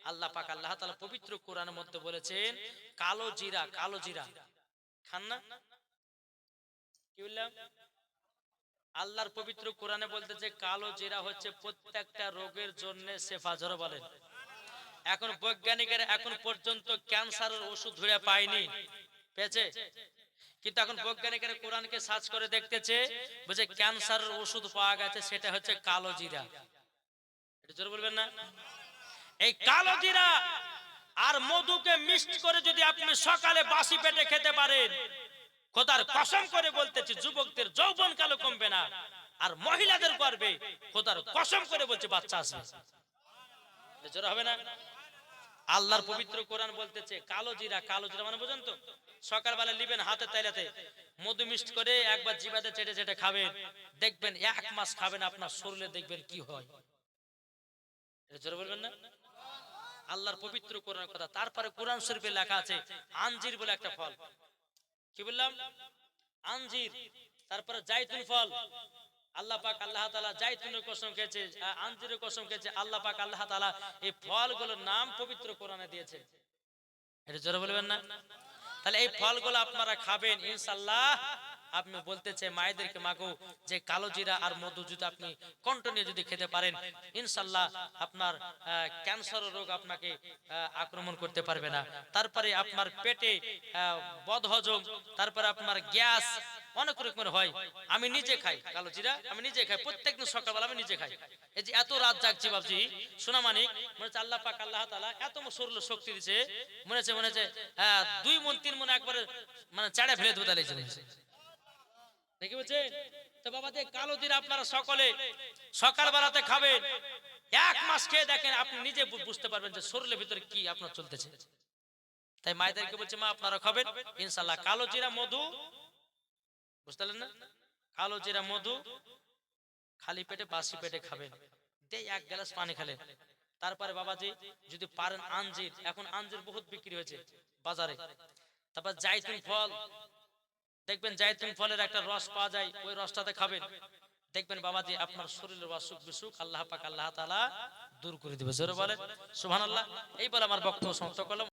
আল্লাহ পাক আল্লাহ তাআলা পবিত্র কোরআনের মধ্যে বলেছেন কালো জিরা খান না? কি বললাম? আল্লাহর পবিত্র কোরআনে বলতেছে কালো জিরা হচ্ছে প্রত্যেকটা রোগের জন্য শেফা। জোরে বলেন। এখন বৈজ্ঞানিকেরা এখন পর্যন্ত ক্যান্সারের ওষুধ ধরে পায়নি, পেয়েছে? কিন্তু এখন বৈজ্ঞানিকেরা কোরআনকে সার্চ করে দেখতেছে, বুঝে ক্যান্সারের ওষুধ পাওয়া গেছে, সেটা হচ্ছে কালো জিরা। এটা জোরে বলবেন না? এই কালো জিরা আর মধুকে মিক্সড করে যদি আপনি সকালে বাসি পেটে খেতে পারেন, খোদার কসম করে বলতেছি যুবকদের যৌবন কালো কমবে না, আর মহিলাদের গর্ভে খোদার কসম করে বলছে বাচ্চা আসবে। জোরে হবে না? আল্লাহর পবিত্র কোরআন বলতেছে কালো জিরা মানে বুঝেন তো? সকালবেলা নিবেন হাতে তাইলাতে মধু মিক্সড করে একবার জিভাতে চেটে চেটে খাবেন, দেখবেন 1 মাস খাবেন, আপনার শরীরে দেখবেন কি হয়। এটা জোরে বলবেন না? আল্লাহর পবিত্র কোরআনের কথা। তারপরে কোরআন শরীফে লেখা আছে আঞ্জির বলে একটা ফল। কি বললাম? আঞ্জির। তারপরে জাইতুন ফল। আল্লাহ পাক আল্লাহ তাআলা জাইতুনের কসম খেয়েছে, আঞ্জিরের কসম খেয়েছে। আল্লাহ পাক আল্লাহ তাআলা এই ফলগুলোর নাম পবিত্র কোরআনে দিয়েছে। এটা জোরে বলবেন না? তাহলে এই ফলগুলো আপনারা খাবেন ইনশাআল্লাহ। আপনি বলতেছে মায়েদেরকে, মাগো যে কালো জিরা আর মধু যদি আপনি কন্টিনিউ যদি খেতে পারেন, ইনশাআল্লাহ আপনার ক্যান্সারের রোগ আপনাকে আক্রমণ করতে পারবে না। তারপরে আপনার পেটে বদহজম, তারপরে আপনার গ্যাস অনেক রকমের হয়। আমি নিজে খাই কালো জিরা, আমি নিজে খাই প্রত্যেকদিন সকালবেলা, আমি নিজে খাই। এই যে এত রাত জাগছি বাবজি সোনা মানিক, মনে হচ্ছে আল্লাহ পাক আল্লাহ তাআলা এত শরীরে শক্তি দিয়েছে, মনে হচ্ছে 2 মণ 3 মণ একবারে মানে চাড়ে ফেলে দেবো তাহলে দেখি বুঝছে। তো বাবা যে কালো জিরা আপনারা সকলে সকালবেলাতে খাবেন, 1 মাস খেয়ে দেখেন, আপনি নিজে বুঝতে পারবেন যে শরীরের ভিতরে কি আপনার চলতেছে। তাই মায়েদেরকে বলছি মা আপনারা খাবেন ইনশাআল্লাহ কালো জিরা মধু, বুঝতে পারলেন না? কালো জিরা মধু খালি পেটে বাসি পেটে খাবেন, দেই 1 গ্লাস পানি খেলেন। তারপরে বাবাজি যদি পারেন আঞ্জির, এখন আঞ্জির বহুত বিক্রি হয়েছে বাজারে। তারপর জাইতুন ফল, দেখবেন জাইতুন ফলের একটা রস পাওয়া যায়, ওই রসটাতে খাবেন, দেখবেন বাবাজি আপনার শরীরের অসুখ বিসুখ আল্লাহ পাক আল্লাহ তাআলা দূর করে দিবে। জোরে বলেন সুবহানাল্লাহ। এই বলে আমার বক্তব্য সমাপ্ত করলাম।